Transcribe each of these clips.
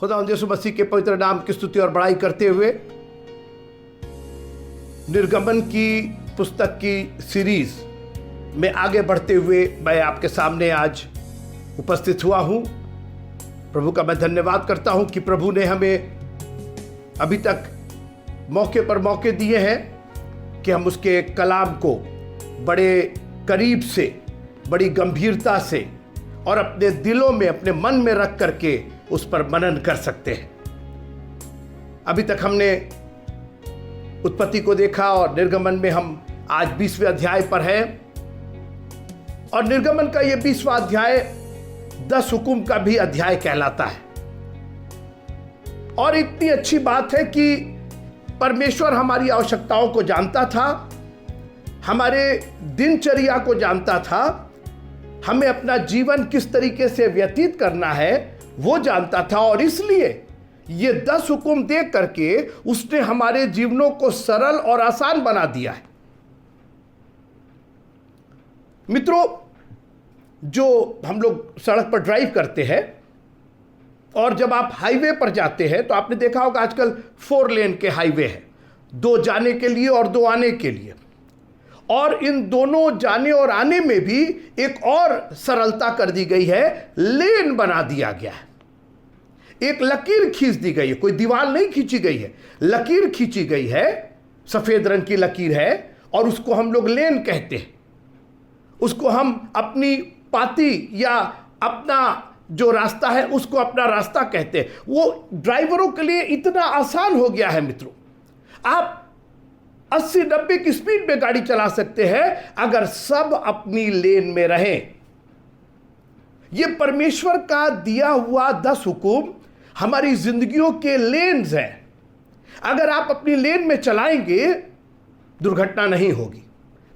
खुदावंद यीशु मसीह के पवित्र नाम की स्तुति और बड़ाई करते हुए निर्गमन की पुस्तक की सीरीज में आगे बढ़ते हुए मैं आपके सामने आज उपस्थित हुआ हूं। प्रभु का मैं धन्यवाद करता हूं कि प्रभु ने हमें अभी तक मौके पर मौके दिए हैं कि हम उसके कलाम को बड़े करीब से, बड़ी गंभीरता से और अपने दिलों में, अपने मन में रख करके उस पर मनन कर सकते हैं। अभी तक हमने उत्पत्ति को देखा और निर्गमन में हम आज 20वें अध्याय पर हैं और निर्गमन का यह 20वां अध्याय 10 हुकुम का भी अध्याय कहलाता है। और इतनी अच्छी बात है कि परमेश्वर हमारी आवश्यकताओं को जानता था, हमारे दिनचर्या को जानता था, हमें अपना जीवन किस तरीके से व्यतीत करना है वो जानता था और इसलिए ये 10 हुकुम दे करके उसने हमारे जीवनों को सरल और आसान बना दिया है। मित्रों, जो हम लोग सड़क पर ड्राइव करते हैं और जब आप हाईवे पर जाते हैं तो आपने देखा होगा आजकल 4 लेन के हाईवे हैं, 2 जाने के लिए और 2 आने के लिए। और इन दोनों जाने और आने में भी एक और सरलता कर दी गई है, लेन बना दिया गया है, एक लकीर खींच दी गई है। कोई दीवार नहीं खींची गई है, लकीर खींची गई है, सफेद रंग की लकीर है और उसको हम लोग लेन कहते हैं। उसको हम अपनी पाती या अपना जो रास्ता है उसको अपना रास्ता कहते हैं। वो ड्राइवरों के लिए इतना आसान हो गया है मित्रों, आप 80-90 की स्पीड में गाड़ी चला सकते हैं अगर सब अपनी लेन में रहें। यह परमेश्वर का दिया हुआ 10 हुकुम हमारी जिंदगियों के लेन्स हैं। अगर आप अपनी लेन में चलाएंगे दुर्घटना नहीं होगी।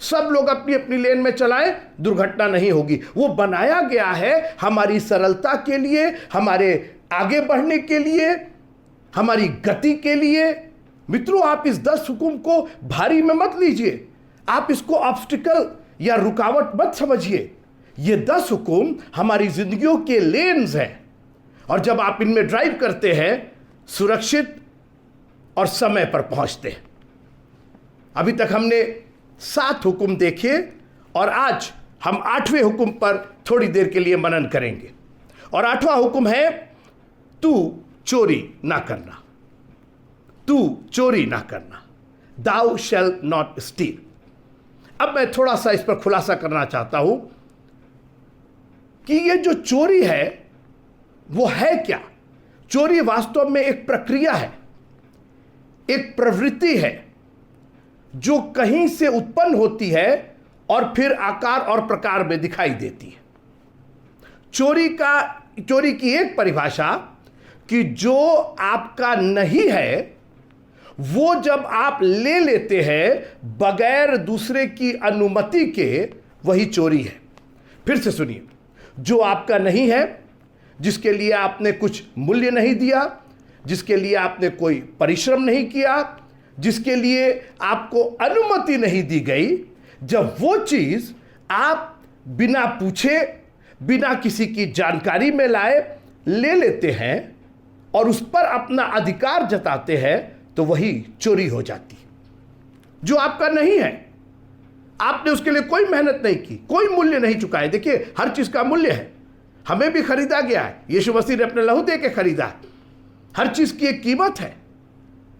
सब लोग अपनी अपनी लेन में चलाएं, दुर्घटना नहीं होगी। वो बनाया गया है हमारी सरलता के लिए, हमारे आगे बढ़ने के लिए, हमारी गति के लिए। मित्रों, आप इस 10 हुकुम को भारी में मत लीजिए, आप इसको ऑब्स्टिकल या रुकावट मत समझिए। ये 10 हुकुम हमारी जिंदगियों के लेन्स हैं और जब आप इनमें ड्राइव करते हैं सुरक्षित और समय पर पहुंचते हैं। अभी तक हमने 7 हुकुम देखे और आज हम 8वें हुकुम पर थोड़ी देर के लिए मनन करेंगे। और 8वां हुकुम है, तू चोरी ना करना। तू चोरी ना करना, Thou shalt not steal। अब मैं थोड़ा सा इस पर खुलासा करना चाहता हूं कि ये जो चोरी है वो है क्या। चोरी वास्तव में एक प्रक्रिया है, एक प्रवृत्ति है जो कहीं से उत्पन्न होती है और फिर आकार और प्रकार में दिखाई देती है। चोरी की एक परिभाषा कि जो आपका नहीं है वो जब आप ले लेते हैं बगैर दूसरे की अनुमति के, वही चोरी है। फिर से सुनिए, जो आपका नहीं है, जिसके लिए आपने कुछ मूल्य नहीं दिया, जिसके लिए आपने कोई परिश्रम नहीं किया, जिसके लिए आपको अनुमति नहीं दी गई, जब वो चीज आप बिना पूछे, बिना किसी की जानकारी में लाए ले लेते हैं और उस पर अपना अधिकार जताते हैं, तो वही चोरी हो जाती है। जो आपका नहीं है, आपने उसके लिए कोई मेहनत नहीं की, कोई मूल्य नहीं चुकाया। देखिए, हर चीज का मूल्य है, हमें भी खरीदा गया है, यीशु मसीह ने अपने लहू दे के खरीदा है। हर चीज की एक कीमत है,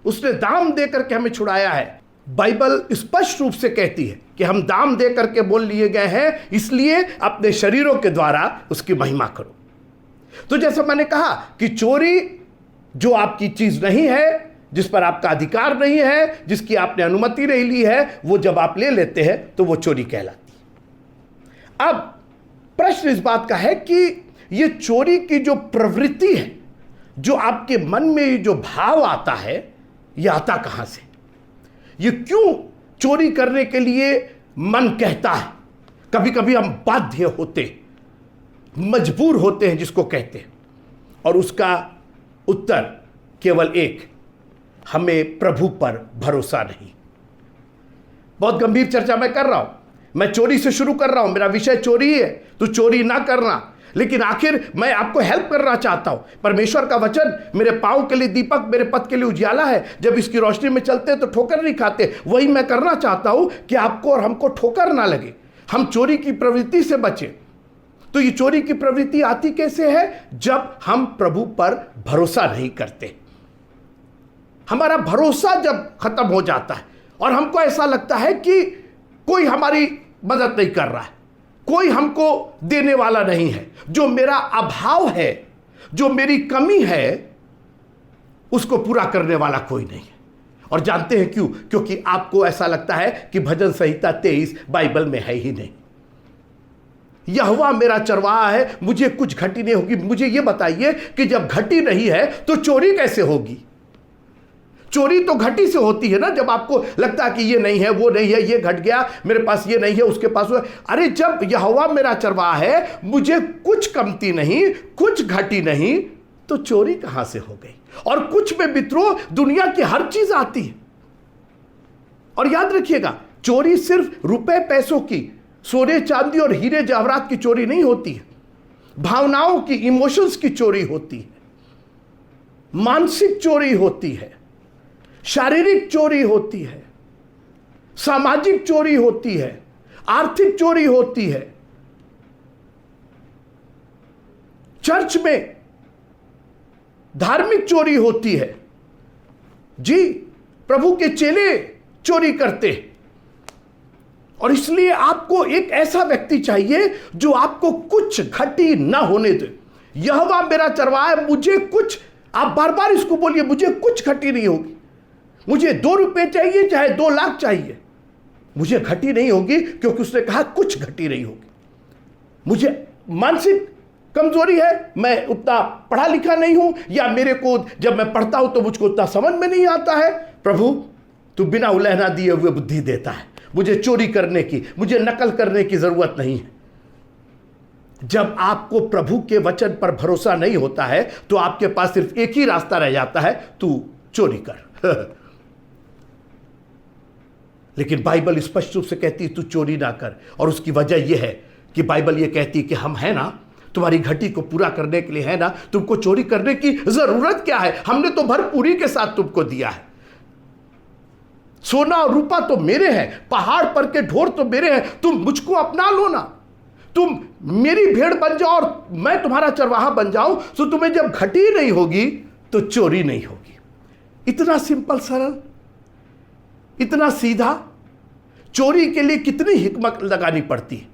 उसने दाम दे करके हमें छुड़ाया है। बाइबल स्पष्ट रूप से कहती है कि हम दाम दे करके बोल लिए गए हैं, इसलिए अपने शरीरों के द्वारा उसकी महिमा करो। तो जैसा मैंने कहा कि चोरी जो आपकी चीज नहीं है, जिस पर आपका अधिकार नहीं है, जिसकी आपने अनुमति नहीं ली है, वो जब आप ले लेते हैं तो वो चोरी कहलाती है। अब प्रश्न इस बात का है कि ये चोरी की जो प्रवृत्ति है, जो आपके मन में जो भाव आता है, ये आता कहां से? ये क्यों चोरी करने के लिए मन कहता है? कभी कभी हम बाध्य होते, मजबूर होते हैं जिसको कहते हैं, और उसका उत्तर केवल एक, हमें प्रभु पर भरोसा नहीं। बहुत गंभीर चर्चा मैं कर रहा हूं, मैं चोरी से शुरू कर रहा हूं, मेरा विषय चोरी है, तो चोरी ना करना। लेकिन आखिर मैं आपको हेल्प करना चाहता हूं। परमेश्वर का वचन मेरे पांव के लिए दीपक, मेरे पथ के लिए उजियाला है। जब इसकी रोशनी में चलते हैं तो ठोकर नहीं खाते। वही मैं करना चाहता हूं कि आपको और हमको ठोकर ना लगे, हम चोरी की प्रवृत्ति से बचें। तो ये चोरी की प्रवृत्ति आती कैसे है? जब हम प्रभु पर भरोसा नहीं करते। हमारा भरोसा जब खत्म हो जाता है और हमको ऐसा लगता है कि कोई हमारी मदद नहीं कर रहा है, कोई हमको देने वाला नहीं है, जो मेरा अभाव है, जो मेरी कमी है, उसको पूरा करने वाला कोई नहीं है। और जानते हैं क्यों? क्योंकि आपको ऐसा लगता है कि भजन संहिता 23 बाइबल में है ही नहीं। यहोवा मेरा चरवाहा है, मुझे कुछ घटी नहीं होगी। मुझे यह बताइए कि जब घटी नहीं है तो चोरी कैसे होगी? चोरी तो घटी से होती है ना, जब आपको लगता है कि ये नहीं है, वो नहीं है, ये घट गया, मेरे पास ये नहीं है, उसके पास वो। अरे जब यहोवा मेरा चरवाहा है, मुझे कुछ कमती नहीं, कुछ घटी नहीं, तो चोरी कहां से हो गई? और कुछ में मित्रों दुनिया की हर चीज आती है। और याद रखिएगा, चोरी सिर्फ रुपए पैसों की, सोने चांदी और हीरे जवाहरात की चोरी नहीं होती है। भावनाओं की, इमोशंस की चोरी होती है, मानसिक चोरी होती है, शारीरिक चोरी होती है, सामाजिक चोरी होती है, आर्थिक चोरी होती है। चर्च में धार्मिक चोरी होती है। जी, प्रभु के चेले चोरी करते हैं। और इसलिए आपको एक ऐसा व्यक्ति चाहिए जो आपको कुछ घटी ना होने दे। यहोवा मेरा चरवाहा है, मुझे कुछ, आप बार बार इसको बोलिए, मुझे कुछ घटी नहीं होगी। मुझे 2 रुपए चाहिए, चाहे 2 लाख चाहिए, मुझे घटी नहीं होगी, क्योंकि उसने कहा कुछ घटी नहीं होगी। मुझे मानसिक कमजोरी है, मैं उतना पढ़ा लिखा नहीं हूं, या मेरे को जब मैं पढ़ता हूं तो मुझको उतना समझ में नहीं आता है। प्रभु तू बिना उलहना दिए हुए बुद्धि देता है। मुझे चोरी करने की, मुझे नकल करने की जरूरत नहीं है। जब आपको प्रभु के वचन पर भरोसा नहीं होता है तो आपके पास सिर्फ एक ही रास्ता रह जाता है, तू चोरी कर। लेकिन बाइबल स्पष्ट रूप से कहती है तू चोरी ना कर। और उसकी वजह यह है कि बाइबल यह कहती है कि हम है ना, तुम्हारी घटी को पूरा करने के लिए है ना, तुमको चोरी करने की जरूरत क्या है? हमने तो भरपूरी के साथ तुमको दिया है। सोना और रूपा तो मेरे हैं, पहाड़ पर के ढोर तो मेरे हैं, तुम मुझको अपना लो ना। तुम मेरी भेड़ बन जाओ और मैं तुम्हारा चरवाहा बन जाऊं, तो तुम्हें जब घटी नहीं होगी तो चोरी नहीं होगी। इतना सिंपल, सरल, इतना सीधा। चोरी के लिए कितनी हिकमत लगानी पड़ती है,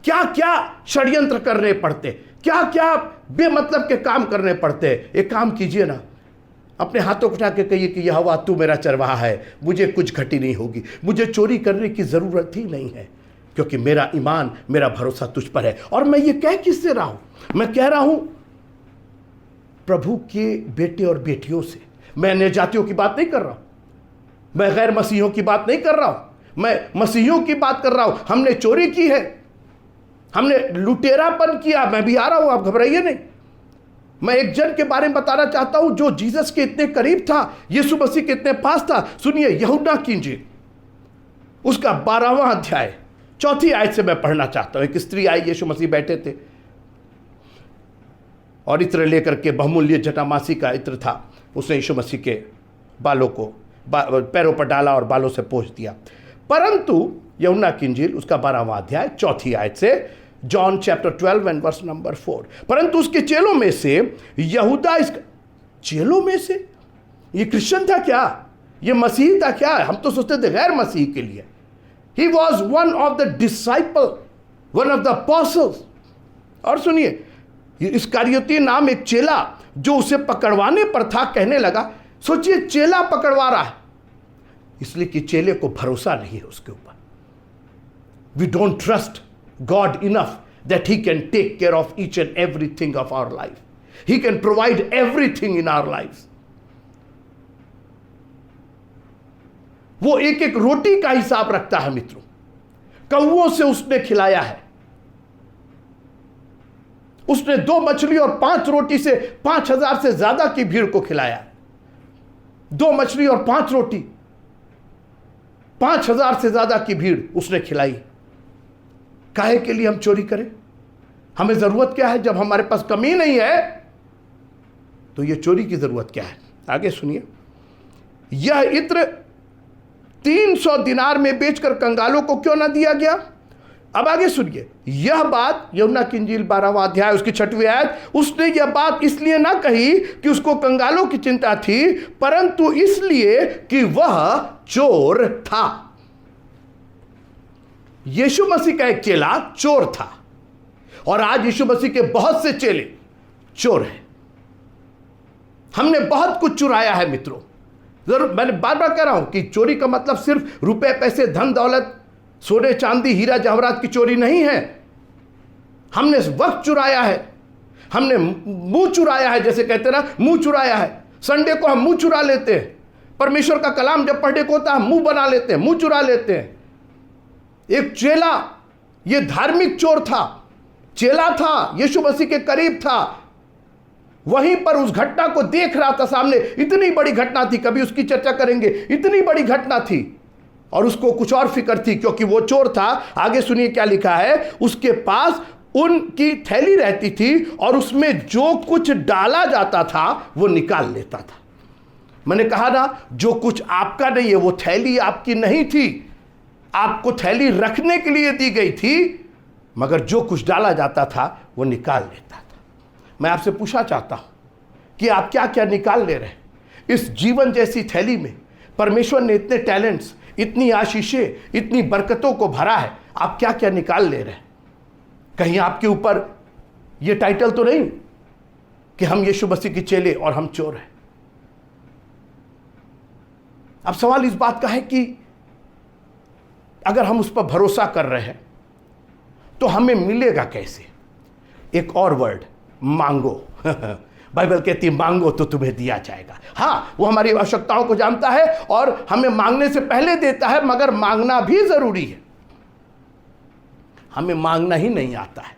क्या क्या षड्यंत्र करने पड़ते, क्या क्या बेमतलब के काम करने पड़ते। एक काम कीजिए ना, अपने हाथों को उठा के कहिए कि यहोवा तू मेरा चरवाहा है, मुझे कुछ घटी नहीं होगी, मुझे चोरी करने की जरूरत ही नहीं है, क्योंकि मेरा ईमान, मेरा भरोसा तुझ पर है। और मैं ये कह किससे रहा हूं? मैं कह रहा हूं प्रभु के बेटे और बेटियों से। मैं अन्य जातियों की बात नहीं कर रहा हूं, मैं गैर मसीहियों की बात नहीं कर रहा हूं, मैं मसीहियों की बात कर रहा हूं। हमने चोरी की है, हमने लुटेरापन किया, मैं भी आ रहा हूं, आप घबराइए नहीं। मैं एक जन के बारे में बताना चाहता हूं जो जीसस के इतने करीब था, यीशु मसीह के इतने पास था। सुनिए यूहन्ना की इंजील, उसका 12वां अध्याय 4थी आयत से मैं पढ़ना चाहता हूं। एक स्त्री आई, यीशु मसीह बैठे थे और इत्र लेकर के, बहुमूल्य जटामासी का इत्र था, उसने यीशु मसीह के बालों को पैरों पर डाला और बालों से पोंछ दिया। परंतु यूहन्ना की इंजील उसका 12वां अध्याय 4थी आयत से, John chapter 12 and verse number 4, परंतु उसके चेलों में से यहूदा, इसका चेलों में से, ये क्रिश्चियन था क्या? ये मसीही था क्या? हम तो सोचते थे गैर मसीही के लिए। He was one of the disciple, one of the apostles। और सुनिए, इस्करियोती नाम एक चेला जो उसे पकड़वाने पर था, कहने लगा, सोचिए चेला पकड़वा रहा है, इसलिए कि चेले को भरोसा नहीं है उसके ऊपर। We don't trust God enough that he can take care of each and everything of our life. He can provide everything in our lives. वो एक एक रोटी का हिसाब रखता है मित्रों। कौओं से उसने खिलाया है, उसने 2 मछली और 5 रोटी से 5000 से ज्यादा की भीड़ को खिलाया। 2 मछली और 5 रोटी, 5000 से ज्यादा की भीड़ उसने खिलाई। काहे के लिए हम चोरी करें? हमें जरूरत क्या है जब हमारे पास कमी नहीं है? तो ये चोरी की जरूरत क्या है? आगे सुनिए, यह इत्र 300 दिनार में बेचकर कंगालों को क्यों ना दिया गया? अब आगे सुनिए, यह बात यूहन्ना की इंजील 12वां अध्याय उसकी 6वीं आयत, उसने यह बात इसलिए ना कही कि उसको कंगालों की चिंता थी, परंतु इसलिए कि वह चोर था। यीशु मसीह का एक चेला चोर था, और आज यीशु मसीह के बहुत से चेले चोर हैं। हमने बहुत कुछ चुराया है मित्रों। जरूर मैंने बार बार कह रहा हूं कि चोरी का मतलब सिर्फ रुपए पैसे धन दौलत सोने चांदी हीरा जवाहरात की चोरी नहीं है। हमने वक्त चुराया है, हमने मुंह चुराया है, जैसे कहते ना मुंह चुराया है। संडे को हम मुंह चुरा लेते हैं, परमेश्वर का कलाम जब पढ़ने को होता है मुंह बना लेते हैं, मुंह चुरा लेते हैं। एक चेला, ये धार्मिक चोर था, चेला था, यीशु मसीह के करीब था, वहीं पर उस घटना को देख रहा था सामने। इतनी बड़ी घटना थी, कभी उसकी चर्चा करेंगे, इतनी बड़ी घटना थी, और उसको कुछ और फिक्र थी क्योंकि वो चोर था। आगे सुनिए क्या लिखा है, उसके पास उनकी थैली रहती थी और उसमें जो कुछ डाला जाता था वो निकाल लेता था। मैंने कहा ना, जो कुछ आपका नहीं है, वो थैली आपकी नहीं थी, आपको थैली रखने के लिए दी गई थी, मगर जो कुछ डाला जाता था वो निकाल लेता था। मैं आपसे पूछना चाहता हूं कि आप क्या क्या निकाल ले रहे हैं? इस जीवन जैसी थैली में परमेश्वर ने इतने टैलेंट्स, इतनी आशीषें, इतनी बरकतों को भरा है, आप क्या क्या निकाल ले रहे हैं? कहीं आपके ऊपर यह टाइटल तो नहीं कि हम यीशु मसीह के चेले और हम चोर हैं। अब सवाल इस बात का है कि अगर हम उस पर भरोसा कर रहे हैं तो हमें मिलेगा कैसे? एक और वर्ड, मांगो। बाइबल कहती है मांगो तो तुम्हें दिया जाएगा। हाँ, वो हमारी आवश्यकताओं को जानता है और हमें मांगने से पहले देता है, मगर मांगना भी जरूरी है। हमें मांगना ही नहीं आता है।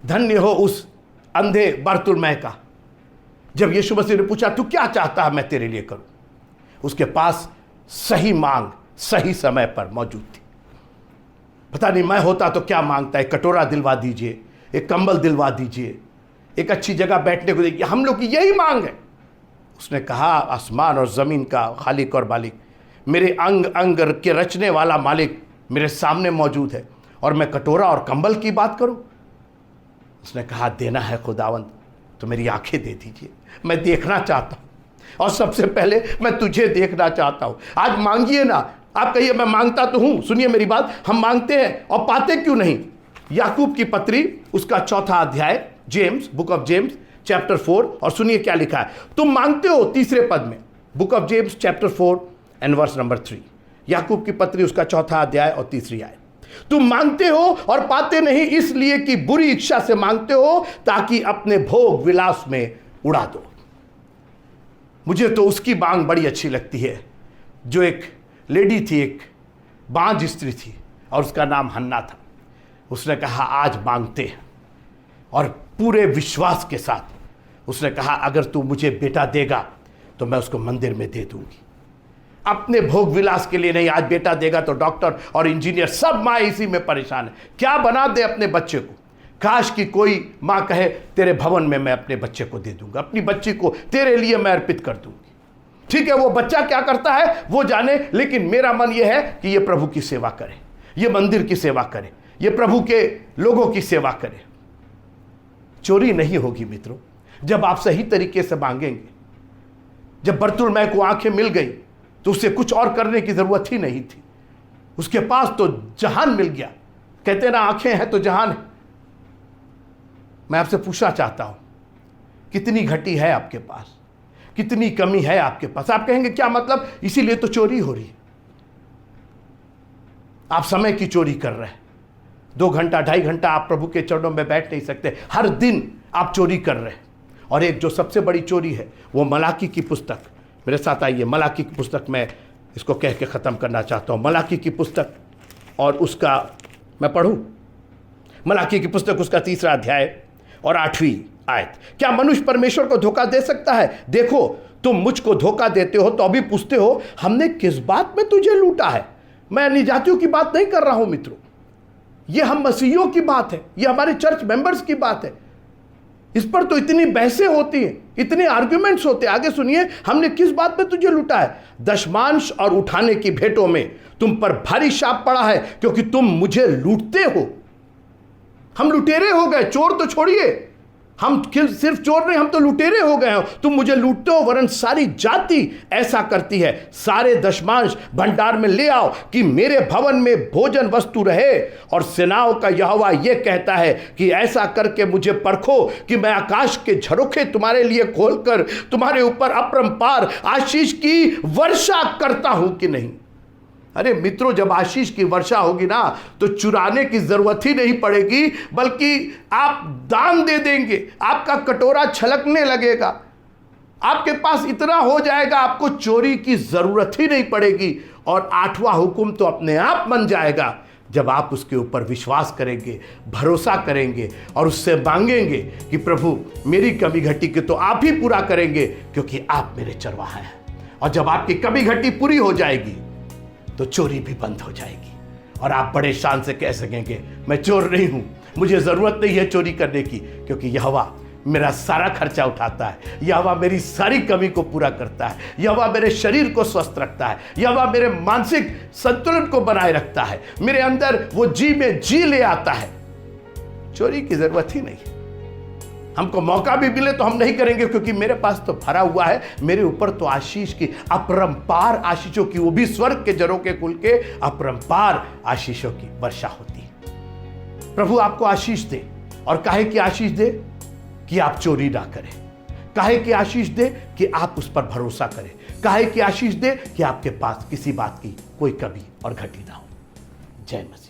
धन्य हो उस अंधे बरतुल्मै का, जब यीशु मसीह ने पूछा तू क्या चाहता है मैं तेरे लिए करूं, उसके पास सही मांग सही समय पर मौजूद थी। पता नहीं मैं होता तो क्या मांगता, एक कटोरा दिलवा दीजिए, एक कंबल दिलवा दीजिए, एक अच्छी जगह बैठने को देखिए, हम लोग की यही मांग है। उसने कहा आसमान और ज़मीन का खालिक और मालिक, मेरे अंग अंग के रचने वाला मालिक मेरे सामने मौजूद है, और मैं कटोरा और कंबल की बात करूं? उसने कहा देना है खुदावंद तो मेरी आंखें दे दीजिए, मैं देखना चाहता हूं, और सबसे पहले मैं तुझे देखना चाहता हूं। आज मांगिए ना। आप कहिए मैं मांगता तो हूं, सुनिए मेरी बात, हम मांगते हैं और पाते क्यों नहीं? याकूब की पत्री उसका 4था अध्याय, James, book of James chapter 4, और सुनिए क्या लिखा है। तुम मांगते हो, तीसरे पद में, book of James chapter 4 and verse number 3, याकूब की पत्री उसका 4था अध्याय और 3री आयत। तुम मांगते हो और पाते नहीं, इसलिए कि बुरी इच्छा से मांगते हो ताकि अपने भोग विलास में उड़ा दो। मुझे तो उसकी मांग बड़ी अच्छी लगती है, जो एक लेडी थी, एक बांझ स्त्री थी, और उसका नाम हन्ना था। उसने कहा आज मांगते हैं, और पूरे विश्वास के साथ उसने कहा अगर तू मुझे बेटा देगा तो मैं उसको मंदिर में दे दूंगी। अपने भोग विलास के लिए नहीं, आज बेटा देगा तो डॉक्टर और इंजीनियर सब माँ इसी में परेशान है, क्या बना दे अपने बच्चे को। काश कि कोई माँ कहे तेरे भवन में मैं अपने बच्चे को दे दूंगा, अपनी बच्ची को तेरे लिए मैं अर्पित कर दूंगी। ठीक है, वो बच्चा क्या करता है वो जाने, लेकिन मेरा मन यह है कि ये प्रभु की सेवा करे, ये मंदिर की सेवा करे, ये प्रभु के लोगों की सेवा करे। चोरी नहीं होगी मित्रों जब आप सही तरीके से मांगेंगे। जब बरतुल्मै को आंखें मिल गई तो उसे कुछ और करने की जरूरत ही नहीं थी, उसके पास तो जहान मिल गया। कहते ना आंखें हैं तो जहान है। मैं आपसे पूछना चाहता हूं, कितनी घटी है आपके पास, कितनी कमी है आपके पास? आप कहेंगे क्या मतलब, इसीलिए तो चोरी हो रही है। आप समय की चोरी कर रहे हैं, 2 घंटा 2.5 घंटा आप प्रभु के चरणों में बैठ नहीं सकते, हर दिन आप चोरी कर रहे हैं। और एक जो सबसे बड़ी चोरी है वो मलाकी की पुस्तक, मेरे साथ आइए, मलाकी की पुस्तक मैं इसको कह के ख़त्म करना चाहता हूँ। मलाकी की पुस्तक और उसका मैं पढ़ूँ, मलाकी की पुस्तक उसका 3रा अध्याय और 8वीं आयत। क्या मनुष्य परमेश्वर को धोखा दे सकता है? देखो तुम मुझको धोखा देते हो तो अभी पूछते हो हमने किस बात में तुझे लूटा है। मैं अन्य जातियों की बात नहीं कर रहा हूं मित्रों, ये हम मसीहियों की बात है, ये हमारे चर्च मेंबर्स की बात है। इस पर तो इतनी बहसें होती हैं, इतने आर्ग्यूमेंट्स होते हैं। आगे सुनिए, हमने किस बात पे तुझे लूटा है? दशमांश और उठाने की भेंटों में तुम पर भारी शाप पड़ा है, क्योंकि तुम मुझे लूटते हो। हम लुटेरे हो गए, चोर तो छोड़िए, हम सिर्फ चोर नहीं, हम तो लुटेरे हो गए हो। तुम मुझे लूटते हो, वरन सारी जाति ऐसा करती है। सारे दशमांश भंडार में ले आओ कि मेरे भवन में भोजन वस्तु रहे। और सेनाओं का यहोवा यह कहता है कि ऐसा करके मुझे परखो कि मैं आकाश के झरोखे तुम्हारे लिए खोलकर तुम्हारे ऊपर अपरंपार आशीष की वर्षा करता हूं कि नहीं। अरे मित्रों, जब आशीष की वर्षा होगी ना, तो चुराने की जरूरत ही नहीं पड़ेगी, बल्कि आप दान दे देंगे, आपका कटोरा छलकने लगेगा, आपके पास इतना हो जाएगा, आपको चोरी की जरूरत ही नहीं पड़ेगी। और 8वां हुक्म तो अपने आप बन जाएगा जब आप उसके ऊपर विश्वास करेंगे, भरोसा करेंगे और उससे मांगेंगे कि प्रभु मेरी कमी घटी के तो आप ही पूरा करेंगे, क्योंकि आप मेरे चरवाहा हैं। और जब आपकी कमी घटी पूरी हो जाएगी तो चोरी भी बंद हो जाएगी और आप बड़े शान से कह सकेंगे, मैं चोर नहीं हूं, मुझे जरूरत नहीं है चोरी करने की, क्योंकि यहोवा मेरा सारा खर्चा उठाता है, यहोवा मेरी सारी कमी को पूरा करता है, यहोवा मेरे शरीर को स्वस्थ रखता है, यहोवा मेरे मानसिक संतुलन को बनाए रखता है, मेरे अंदर वो जी में जी ले आता है। चोरी की जरूरत ही नहीं। हमको मौका भी मिले तो हम नहीं करेंगे, क्योंकि मेरे पास तो भरा हुआ है, मेरे ऊपर तो आशीष की अपरंपार आशीषों की, वो भी स्वर्ग के झरोखे खुल के अपरंपार आशीषों की वर्षा होती है। प्रभु आपको आशीष दे। और काहे की आशीष दे? कि आप चोरी ना करें। काहे की आशीष दे? कि आप उस पर भरोसा करें। काहे की आशीष दे? कि आपके पास किसी बात की कोई कमी और घटी ना हो। जय मसीह।